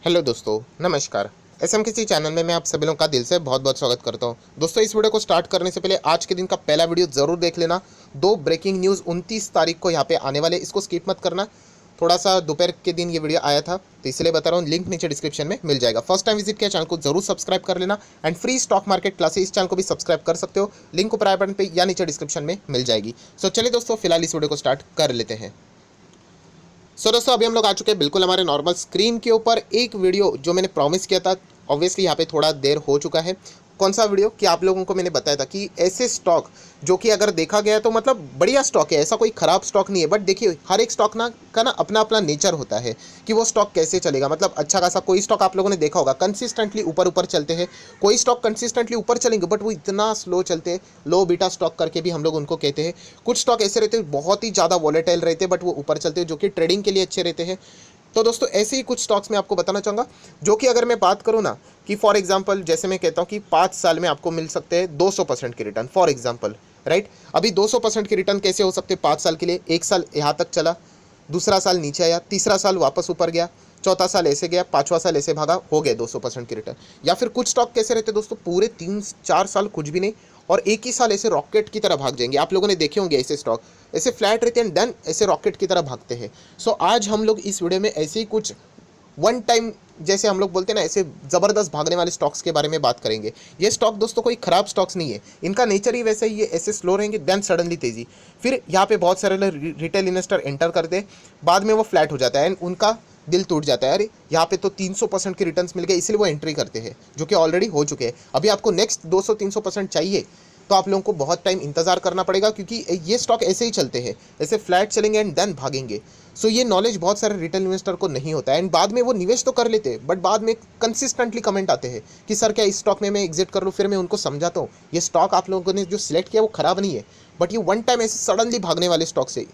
Hello दोस्तों, नमस्कार। SMKC channel में मैं आप सभी लोगों का दिल से बहुत बहुत स्वागत करता हूं। दोस्तों, इस वीडियो को स्टार्ट करने से पहले आज के दिन का पहला वीडियो ज़रूर देख लेना। दो ब्रेकिंग न्यूज़ 29 तारीख को यहाँ पे आने वाले, इसको स्किप मत करना। थोड़ा सा दोपहर के दिन ये वीडियो आया था तो इसलिए बता रहा हूँ, लिंक नीचे डिस्क्रिप्शन में मिल जाएगा। फर्स्ट टाइम विजिट किया चैनल को जरूर सब्सक्राइब कर लेना and free stock market classes इस चैनल को भी सब्सक्राइब कर सकते हो। लिंक ऊपर आई बटन पे या नीचे डिस्क्रिप्शन में मिल जाएगी। सो चलिए दोस्तों, फिलहाल इस वीडियो को स्टार्ट कर लेते हैं। दोस्तों, अभी हम लोग आ चुके हैं बिल्कुल हमारे नॉर्मल स्क्रीन के ऊपर। एक वीडियो जो मैंने प्रॉमिस किया था, ऑब्वियसली यहाँ पे थोड़ा देर हो चुका है। कौन सा वीडियो कि आप लोगों को मैंने बताया था कि ऐसे स्टॉक जो कि अगर देखा गया तो मतलब बढ़िया स्टॉक है, ऐसा कोई ख़राब स्टॉक नहीं है। बट देखिए, हर एक स्टॉक ना का ना अपना अपना नेचर होता है कि वो स्टॉक कैसे चलेगा। मतलब अच्छा खासा कोई स्टॉक आप लोगों ने देखा होगा कंसिस्टेंटली ऊपर ऊपर चलते हैं, कोई स्टॉक कंसिस्टेंटली ऊपर चलेंगे बट वो इतना स्लो चलते हैं, लो बीटा स्टॉक करके भी हम लोग उनको कहते हैं। कुछ स्टॉक ऐसे रहते हैं बहुत ही ज़्यादा वॉलेटाइल रहते हैं बट वो ऊपर चलते हैं, जो कि ट्रेडिंग के लिए अच्छे रहते हैं। तो दोस्तों, ऐसे ही कुछ स्टॉक्स मैं आपको बताना चाहूँगा जो कि अगर मैं बात करूँ ना कि फॉर एग्जांपल जैसे मैं कहता हूँ कि 5 साल में आपको मिल सकते हैं 200% के रिटर्न, फॉर एग्जांपल, राइट। अभी 200% के रिटर्न कैसे हो सकते हैं 5 साल के लिए? एक साल यहाँ तक चला, दूसरा साल नीचे आया, तीसरा साल वापस ऊपर गया, चौथा साल ऐसे गया, पाँचवा साल ऐसे भागा, हो गए 200% के रिटर्न। या फिर कुछ स्टॉक कैसे रहते हैं दोस्तों, पूरे 3-4 साल कुछ भी नहीं और एक ही साल ऐसे रॉकेट की तरह भाग जाएंगे। आप लोगों ने देखे होंगे ऐसे स्टॉक, ऐसे फ्लैट रहते हैं देन ऐसे रॉकेट की तरह भागते हैं। सो आज हम लोग इस वीडियो में ऐसे ही कुछ वन टाइम, जैसे हम लोग बोलते हैं ना, ऐसे ज़बरदस्त भागने वाले स्टॉक्स के बारे में बात करेंगे। ये स्टॉक दोस्तों कोई ख़राब स्टॉक्स नहीं है, इनका नेचर ही वैसे ही है, ऐसे स्लो रहेंगे देन सडनली तेज़ी। फिर यहाँ पे बहुत सारे रिटेल इन्वेस्टर एंटर करते हैं, बाद में वो फ्लैट हो जाता है एंड उनका दिल टूट जाता है। अरे यहाँ पे तो 300% के रिटर्न्स मिल गए, इसलिए वो एंट्री करते हैं जो कि ऑलरेडी हो चुके हैं। अभी आपको नेक्स्ट 200-300% चाहिए तो आप लोगों को बहुत टाइम इंतजार करना पड़ेगा, क्योंकि ये स्टॉक ऐसे ही चलते हैं, ऐसे फ्लैट चलेंगे एंड देन भागेंगे। सो ये नॉलेज बहुत सारे रिटेल इन्वेस्टर को नहीं होता है एंड बाद में वो निवेश तो कर लेते हैं बट बाद में कंसिस्टेंटली कमेंट आते हैं कि सर क्या इस स्टॉक में मैं एग्जिट कर लूँ। फिर मैं उनको समझाता हूँ ये स्टॉक आप लोगों ने जो सिलेक्ट किया वो खराब नहीं है, बट ये वन टाइम ऐसे सडनली भागने वाले स्टॉक से,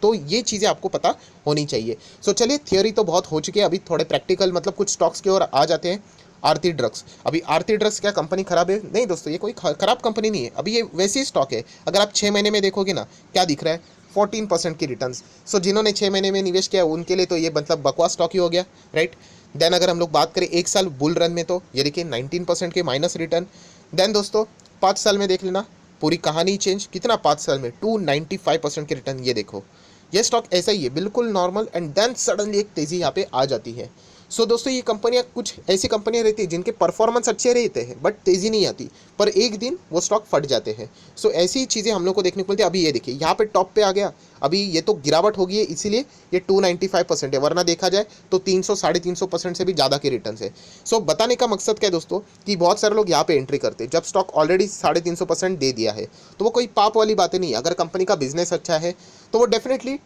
तो ये चीज़ें आपको पता होनी चाहिए। सो चलिए, थियोरी तो बहुत हो चुकी है, अभी थोड़े प्रैक्टिकल मतलब कुछ स्टॉक्स की ओर आ जाते हैं। आरती ड्रग्स, अभी आरती ड्रग्स क्या कंपनी खराब है? नहीं दोस्तों, ये कोई खराब कंपनी नहीं है। अभी ये वैसी स्टॉक है, अगर आप 6 महीने में देखोगे ना, क्या दिख रहा है? 14% की रिटर्न्स। सो जिन्होंने 6 महीने में निवेश किया उनके लिए तो ये मतलब बकवास स्टॉक ही हो गया, राइट। देन अगर हम लोग बात करें एक साल बुल रन में, तो ये देखिए 19% के माइनस रिटर्न। देन दोस्तों 5 साल में देख लेना, पूरी कहानी चेंज। कितना 5 साल में? 295% के रिटर्न। ये देखो, ये स्टॉक ऐसा ही है, बिल्कुल नॉर्मल एंड देन सडनली एक तेज़ी यहाँ पे आ जाती है। सो दोस्तों, ये कंपनियां, कुछ ऐसी कंपनियां रहती है जिनके परफॉर्मेंस अच्छे रहते हैं बट तेज़ी नहीं आती, पर एक दिन वो स्टॉक फट जाते हैं। सो ऐसी चीज़ें हम लोग को देखने को मिलती है। अभी ये देखिए, यहाँ पे टॉप पे आ गया, अभी ये तो गिरावट होगी है इसीलिए ये 295% है, वरना देखा जाए तो 300-350% से भी ज़्यादा के रिटर्न है। सो बताने का मकसद क्या है दोस्तों, कि बहुत सारे लोग यहाँ पे एंट्री करते हैं जब स्टॉक ऑलरेडी 350% दे दिया है। तो वो कोई पाप वाली बातें नहीं है, अगर कंपनी का बिजनेस अच्छा है तो वो डेफिनेटली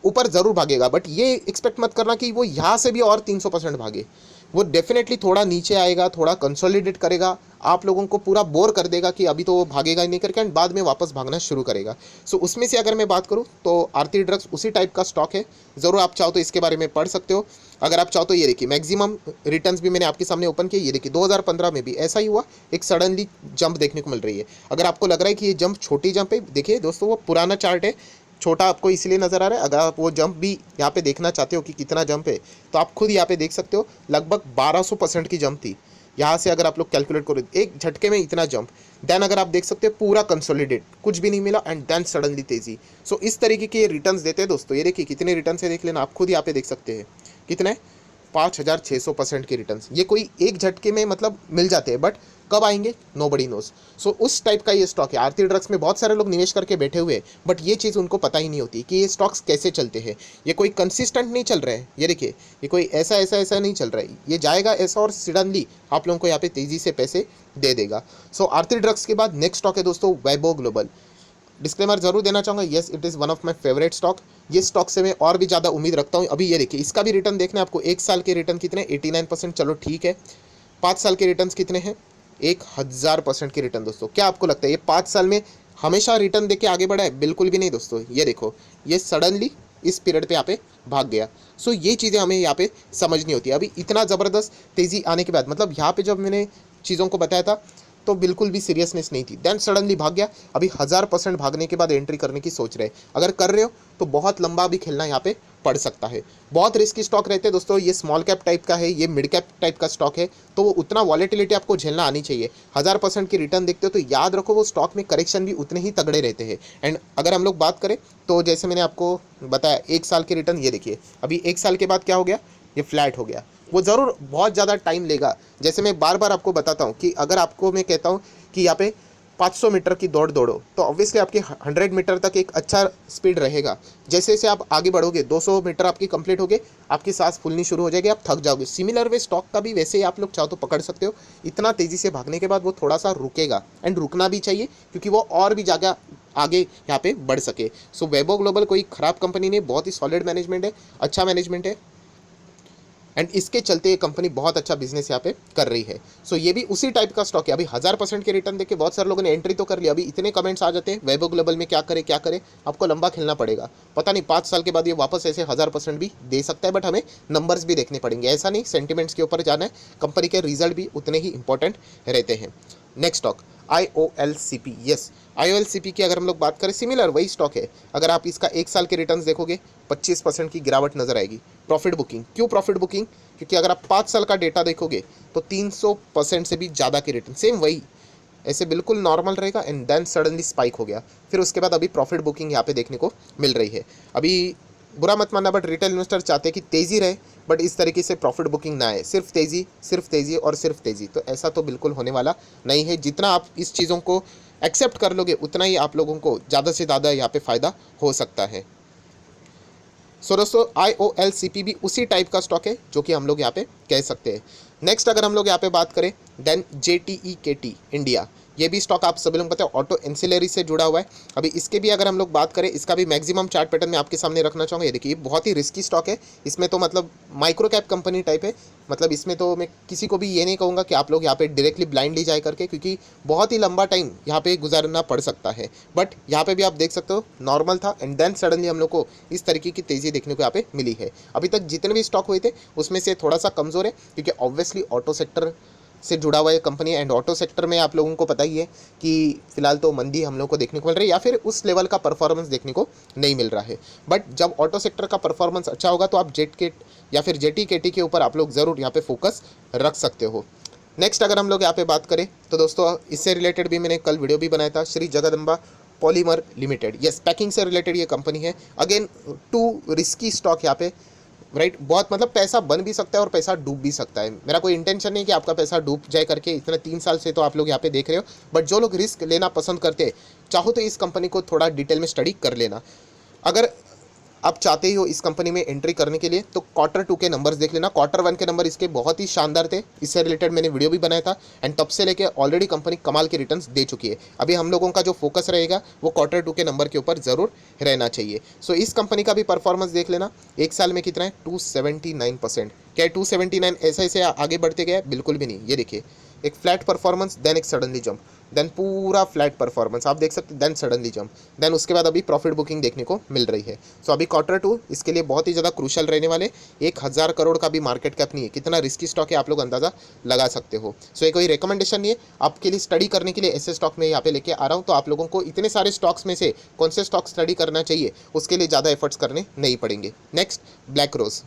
ऊपर ज़रूर भागेगा, बट ये एक्सपेक्ट मत करना कि वो यहाँ से भी और 300% भागे। वो डेफिनेटली थोड़ा नीचे आएगा, थोड़ा कंसोलिडेट करेगा, आप लोगों को पूरा बोर कर देगा कि अभी तो वो भागेगा ही नहीं करके, एंड बाद में वापस भागना शुरू करेगा। सो उसमें से अगर मैं बात करूँ तो आरती ड्रग्स उसी टाइप का स्टॉक है। ज़रूर आप चाहो तो इसके बारे में पढ़ सकते हो। अगर आप चाहो तो ये देखिए, मैक्सिमम रिटर्न्स भी मैंने आपके सामने ओपन किए। ये देखिए 2015 में भी ऐसा ही हुआ, एक सडनली जंप देखने को मिल रही है। अगर आपको लग रहा है कि ये जंप छोटी जंप है, देखिए दोस्तों वो पुराना चार्ट है, छोटा आपको इसलिए नज़र आ रहा है। अगर आप वो जंप भी यहाँ पे देखना चाहते हो कि कितना जंप है, तो आप खुद यहाँ पे देख सकते हो, लगभग 1200% की जंप थी। यहाँ से अगर आप लोग कैलकुलेट करो, एक झटके में इतना जंप। देन अगर आप देख सकते हो पूरा कंसोलिडेट, कुछ भी नहीं मिला एंड देन सडनली तेज़ी। सो इस तरीके के रिटर्न्स देते हैं दोस्तों। ये देखिए कितने रिटर्न है, देख लेना, आप खुद यहाँ पे देख सकते हैं कितने, 5600% के रिटर्न्स। ये कोई एक झटके में मतलब मिल जाते हैं, बट कब आएंगे नोबडी नोज। सो उस टाइप का ये स्टॉक है। आरती ड्रग्स में बहुत सारे लोग निवेश करके बैठे हुए हैं बट ये चीज़ उनको पता ही नहीं होती कि ये स्टॉक्स कैसे चलते हैं। ये कोई कंसिस्टेंट नहीं चल रहा है, ये देखिए ये कोई ऐसा ऐसा ऐसा नहीं चल रहा है, ये जाएगा ऐसा और सडनली आप लोगों को यहाँ पे तेज़ी से पैसे दे देगा। सो आरती ड्रग्स के बाद नेक्स्ट स्टॉक है दोस्तों वैभव ग्लोबल। डिस्क्लेमर जरूर देना चाहूँगा, yes it is one of my favourite stock. ये स्टॉक से मैं और भी ज़्यादा उम्मीद रखता हूँ। अभी ये देखिए, इसका भी रिटर्न देखना है आपको। एक साल के रिटर्न कितने? 89%, चलो ठीक है। 5 साल के रिटर्न कितने हैं? 1000% के रिटर्न। दोस्तों क्या आपको लगता है ये 5 साल में हमेशा रिटर्न देके आगे बढ़ा है? बिल्कुल भी नहीं दोस्तों। ये देखो, ये सडनली इस पीरियड पे यहाँ पे भाग गया। सो ये चीज़ें हमें यहाँ पे समझनी होती है। अभी इतना ज़बरदस्त तेज़ी आने के बाद, मतलब यहाँ पे जब मैंने चीज़ों को बताया था तो बिल्कुल भी सीरियसनेस नहीं थी, देन सडनली भाग गया। अभी 1000% भागने के बाद एंट्री करने की सोच रहे हैं। अगर कर रहे हो तो बहुत लंबा भी खेलना यहाँ पे पड़ सकता है। बहुत रिस्की स्टॉक रहते हैं दोस्तों, ये स्मॉल कैप टाइप का है, ये मिड कैप टाइप का स्टॉक है, तो वो उतना वॉलेटिलिटी आपको झेलना आनी चाहिए। 1000% की रिटर्न देखते हो तो याद रखो वो स्टॉक में करेक्शन भी उतने ही तगड़े रहते हैं। एंड अगर हम लोग बात करें तो जैसे मैंने आपको बताया 1 साल की रिटर्न, ये देखिए अभी 1 साल के बाद क्या हो गया, ये फ्लैट हो गया। वो ज़रूर बहुत ज़्यादा टाइम लेगा। जैसे मैं बार बार आपको बताता हूँ कि अगर आपको मैं कहता हूँ कि यहाँ पे 500 मीटर की दौड़ दौड़ो तो ऑब्वियसली आपकी 100 मीटर तक एक अच्छा स्पीड रहेगा। जैसे जैसे आप आगे बढ़ोगे 200 मीटर आपकी कंप्लीट होगे, आपकी सांस फूलनी शुरू हो जाएगी, आप थक जाओगे। सिमिलर वे स्टॉक का भी वैसे ही आप लोग चाहो तो पकड़ सकते हो। इतना तेज़ी से भागने के बाद वो थोड़ा सा रुकेगा, एंड रुकना भी चाहिए क्योंकि वो और भी ज़्यादा आगे यहाँ पे बढ़ सके। सो वैभव ग्लोबल कोई ख़राब कंपनी नहीं, बहुत ही सॉलिड मैनेजमेंट है, अच्छा मैनेजमेंट है, एंड इसके चलते ये कंपनी बहुत अच्छा बिजनेस यहाँ पे कर रही है। सो ये भी उसी टाइप का स्टॉक है। अभी 1000% के रिटर्न देके बहुत सारे लोगों ने एंट्री तो कर लिया, अभी इतने कमेंट्स आ जाते हैं वैभव ग्लोबल में क्या करे क्या करे। आपको लंबा खेलना पड़ेगा, पता नहीं 5 साल के बाद ये वापस ऐसे 1000% भी दे सकता है, बट हमें नंबर्स भी देखने पड़ेंगे। ऐसा नहीं सेंटिमेंट्स के ऊपर जाना है, कंपनी के रिजल्ट भी उतने ही इंपॉर्टेंट रहते हैं। Next stock IOLCP। Yes, IOLCP की अगर हम लोग बात करें सिमिलर वही स्टॉक है। अगर आप इसका 1 साल के रिटर्न्स देखोगे 25% की गिरावट नजर आएगी। प्रॉफिट बुकिंग, क्यों प्रॉफिट बुकिंग, क्योंकि अगर आप 5 साल का डेटा देखोगे तो 300% से भी ज़्यादा की रिटर्न, सेम वही ऐसे बिल्कुल नॉर्मल रहेगा, एंड देन सडनली स्पाइक हो गया। फिर उसके बाद अभी प्रॉफिट बुकिंग यहाँ पे देखने को मिल रही है। अभी बुरा मत मानना, बट रिटेल इन्वेस्टर चाहते हैं कि तेज़ी रहे, बट इस तरीके से प्रॉफिट बुकिंग ना आए, सिर्फ तेज़ी और सिर्फ तेज़ी। तो ऐसा तो बिल्कुल होने वाला नहीं है। जितना आप इस चीज़ों को एक्सेप्ट कर लोगे उतना ही आप लोगों को ज़्यादा से ज़्यादा यहाँ पे फ़ायदा हो सकता है। सो दोस्तों IOLCP भी उसी टाइप का स्टॉक है जो कि हम लोग यहाँ पे कह सकते हैं। नेक्स्ट अगर हम लोग यहाँ पे बात करें देन JTEKT इंडिया, ये भी स्टॉक आप सभी लोग पता है ऑटो एंसिलरी से जुड़ा हुआ है। अभी इसके भी अगर हम लोग बात करें, इसका भी मैक्सिमम चार्ट पैटर्न में आपके सामने रखना चाहूँगा। ये देखिए बहुत ही रिस्की स्टॉक है, इसमें तो मतलब माइक्रो कैप कंपनी टाइप है। मतलब इसमें तो मैं किसी को भी ये नहीं कहूँगा कि आप लोग यहाँ पे डायरेक्टली ब्लाइंडली जाए करके, क्योंकि बहुत ही लंबा टाइम यहाँ पे गुजारना पड़ सकता है। बट यहाँ पे भी आप देख सकते हो नॉर्मल था, एंड देन सडनली हम लोग को इस तरीके की तेज़ी देखने को यहाँ पे मिली है। अभी तक जितने भी स्टॉक हुए थे उसमें से थोड़ा सा कमज़ोर है, क्योंकि ऑब्वियसली ऑटो सेक्टर से जुड़ा हुआ है कंपनी, एंड ऑटो सेक्टर में आप लोगों को पता ही है कि फिलहाल तो मंदी हम लोग को देखने को मिल रही है, या फिर उस लेवल का परफॉर्मेंस देखने को नहीं मिल रहा है। बट जब ऑटो सेक्टर का परफॉर्मेंस अच्छा होगा तो आप जेटकेट या फिर JTKT के ऊपर आप लोग ज़रूर यहाँ पे फोकस रख सकते हो। नेक्स्ट अगर हम लोग यहाँ पे बात करें तो दोस्तों इससे रिलेटेड भी मैंने कल वीडियो भी बनाया था, Shri Jagdamba polymer limited. Yes, packing से रिलेटेड ये कंपनी है। अगेन टू रिस्की स्टॉक यहाँ पे, राइट। बहुत मतलब पैसा बन भी सकता है और पैसा डूब भी सकता है। मेरा कोई इंटेंशन नहीं कि आपका पैसा डूब जाए करके, इतने 3 साल से तो आप लोग यहाँ पे देख रहे हो। बट जो लोग रिस्क लेना पसंद करते हैं, चाहो तो इस कंपनी को थोड़ा डिटेल में स्टडी कर लेना। अगर आप चाहते ही हो इस कंपनी में एंट्री करने के लिए तो Q2 के नंबर्स देख लेना। Q1 के नंबर इसके बहुत ही शानदार थे, इससे रिलेटेड मैंने वीडियो भी बनाया था, एंड तब से लेके ऑलरेडी कंपनी कमाल के रिटर्न्स दे चुकी है। अभी हम लोगों का जो फोकस रहेगा वो Q2 के नंबर के ऊपर ज़रूर रहना चाहिए। सो इस कंपनी का भी परफॉर्मेंस देख लेना। 1 साल में कितना है, 279%। क्या 279 ऐसे ऐसे आगे बढ़ते गए? बिल्कुल भी नहीं। ये देखिए एक फ्लैट परफॉर्मेंस, देन एक सडनली जंप, देन पूरा फ्लैट परफॉर्मेंस आप देख सकते हैं, देन सडनली जंप, देन उसके बाद अभी प्रॉफिट बुकिंग देखने को मिल रही है। सो अभी Q2 इसके लिए बहुत ही ज़्यादा क्रूशल रहने वाले। 1000 करोड़ का भी मार्केट कैप नहीं है, कितना रिस्की स्टॉक है आप लोग अंदाज़ा लगा सकते हो। सो ये कोई रिकमेंडेशन नहीं है, आपके लिए स्टडी करने के लिए ऐसे स्टॉक में यहाँ पे लेके आ रहा हूँ। तो आप लोगों को इतने सारे स्टॉक्स में से कौन से स्टॉक स्टडी करना चाहिए उसके लिए ज़्यादा एफर्ट्स करने नहीं पड़ेंगे। नेक्स्ट ब्लैक रोज,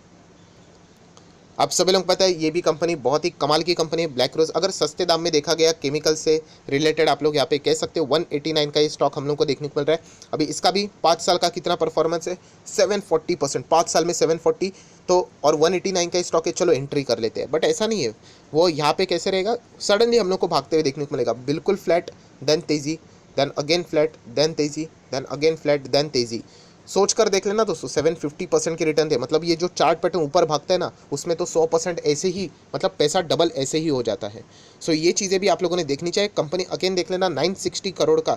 आप सभी लोग पता है ये भी कंपनी बहुत ही कमाल की कंपनी है। ब्लैक रोज अगर सस्ते दाम में देखा गया केमिकल से रिलेटेड आप लोग यहाँ पे कह सकते हो 189 का ये स्टॉक हम लोग को देखने को मिल रहा है। अभी इसका भी 5 साल का कितना परफॉर्मेंस है, 740%, 5 साल में 740। तो और 189 का स्टॉक है, चलो एंट्री कर लेते हैं। बट ऐसा नहीं है, वो यहाँ पे कैसे रहेगा, सडनली हम लोग को भागते हुए देखने को मिलेगा। बिल्कुल फ्लैट, देन तेज़ी, देन अगेन फ्लैट, देन तेज़ी, देन अगेन फ्लैट, देन तेज़ी। सोच कर देख लेना दोस्तों, 750% की रिटर्न थे। मतलब ये जो चार्ट पैटर्न ऊपर भागता है ना, उसमें तो 100% ऐसे ही, मतलब पैसा डबल ऐसे ही हो जाता है। सो ये चीज़ें भी आप लोगों ने देखनी चाहिए। कंपनी अगेन देख लेना 960 करोड़ का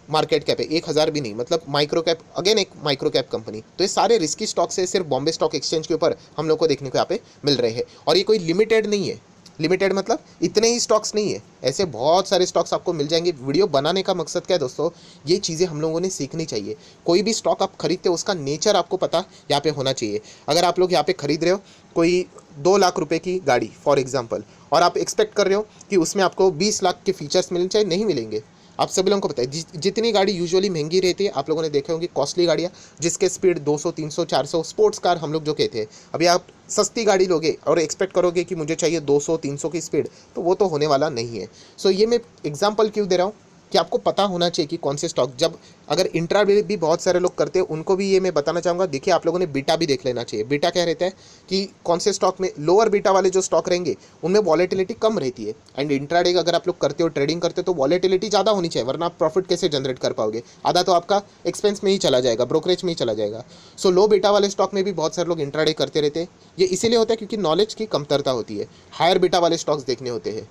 मार्केट कैप है, 1000 भी नहीं, मतलब माइक्रो कैप, अगेन एक माइक्रो कैप कंपनी। तो ये सारे रिस्की स्टॉक से सिर्फ बॉम्बे स्टॉक एक्सचेंज के ऊपर हम लोग को देखने को यहाँ पे मिल रहे हैं। और ये कोई लिमिटेड नहीं है, लिमिटेड मतलब इतने ही स्टॉक्स नहीं है, ऐसे बहुत सारे स्टॉक्स आपको मिल जाएंगे। वीडियो बनाने का मकसद क्या है दोस्तों, ये चीज़ें हम लोगों ने सीखनी चाहिए। कोई भी स्टॉक आप खरीदते हो उसका नेचर आपको पता यहाँ पे होना चाहिए। अगर आप लोग यहाँ पे खरीद रहे हो कोई 2 लाख रुपए की गाड़ी फॉर एग्जांपल, और आप एक्सपेक्ट कर रहे हो कि उसमें आपको 20 लाख के फीचर्स मिलने चाहिए, नहीं मिलेंगे। आप सभी लोगों को पता है जितनी गाड़ी यूजुअली महंगी रहती है, आप लोगों ने देखे होंगे कॉस्टली गाड़ियाँ जिसके स्पीड 200 300 400, स्पोर्ट्स कार हम लोग जो कहते हैं, अभी आप सस्ती गाड़ी लोगे और एक्सपेक्ट करोगे कि मुझे चाहिए 200 300 की स्पीड, तो वो तो होने वाला नहीं है। सो ये मैं एग्जाम्पल क्यों दे रहा हूँ कि आपको पता होना चाहिए कि कौन से स्टॉक, जब अगर इंट्राडे भी बहुत सारे लोग करते हैं उनको भी ये मैं बताना चाहूँगा। देखिए आप लोगों ने बीटा भी देख लेना चाहिए। बीटा क्या रहता है कि कौन से स्टॉक में लोअर बीटा वाले जो स्टॉक रहेंगे उनमें वॉलेटिलिटी कम रहती है, एंड इंट्राडे अगर आप लोग करते हो, ट्रेडिंग करते हो, तो वॉलेटिलिटी ज़्यादा होनी चाहिए, वरना आप प्रॉफिट कैसे जनरेट कर पाओगे? आधा तो आपका एक्सपेंस में ही चला जाएगा, ब्रोकरेज में ही चला जाएगा। सो लो बीटा वाले स्टॉक में भी बहुत सारे लोग इंट्राडे करते रहते हैं। ये इसीलिए होता है क्योंकि नॉलेज की कमतरता होती है। हायर बीटा वाले स्टॉक्स देखने होते हैं,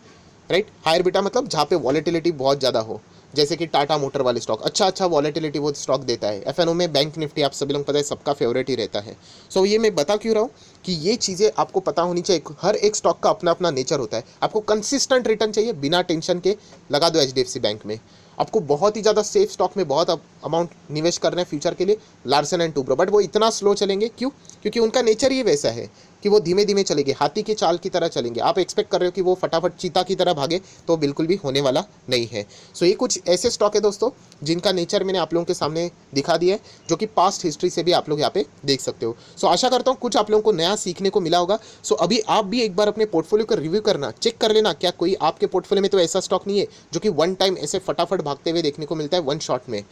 राइट। हायर बीटा मतलब जहाँ पे वॉलेटिलिटी बहुत ज़्यादा हो, जैसे कि टाटा मोटर वाले स्टॉक, अच्छा वॉलेटिलिटी वो स्टॉक देता है। एफएनओ में बैंक निफ्टी आप सभी लोग पता है सबका फेवरेट ही रहता है। सो ये मैं बता क्यों रहा हूँ कि ये चीज़ें आपको पता होनी चाहिए। हर एक स्टॉक का अपना अपना नेचर होता है। आपको कंसिस्टेंट रिटर्न चाहिए बिना टेंशन के, लगा दो एचडीएफसी बैंक में। आपको बहुत ही ज़्यादा सेफ स्टॉक में बहुत अमाउंट निवेश करना है फ्यूचर के लिए, लार्सन एंड टूब्रो, बट वो इतना स्लो चलेंगे क्यों? क्योंकि उनका नेचर ही वैसा है कि वो धीमे धीमे चलेंगे, हाथी की चाल की तरह चलेंगे। आप एक्सपेक्ट कर रहे हो कि वो फटाफट चीता की तरह भागे, तो बिल्कुल भी होने वाला नहीं है। सो ये कुछ ऐसे स्टॉक है दोस्तों जिनका नेचर मैंने आप लोगों के सामने दिखा दिया है, जो कि पास्ट हिस्ट्री से भी आप लोग यहाँ पे देख सकते हो। सो आशा करता हूँ कुछ आप लोगों को नया सीखने को मिला होगा। सो अभी आप भी एक बार अपने पोर्टफोलियो का रिव्यू करना, चेक कर लेना क्या कोई आपके पोर्टफोलियो में तो ऐसा स्टॉक नहीं है जो कि वन टाइम ऐसे फटाफट भागते हुए देखने को मिलता है वन शॉट में।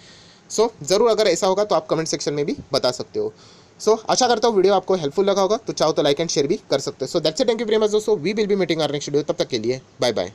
सो ज़रूर अगर ऐसा होगा तो आप कमेंट सेक्शन में भी बता सकते हो। सो आशा करता हूँ वीडियो आपको हेल्पफुल लगा होगा, तो चाहो तो लाइक एंड शेयर भी कर सकते हो। So that's it, thank you very much दोस्तों, we will be meeting our next video. तब तक के लिए बाय बाय।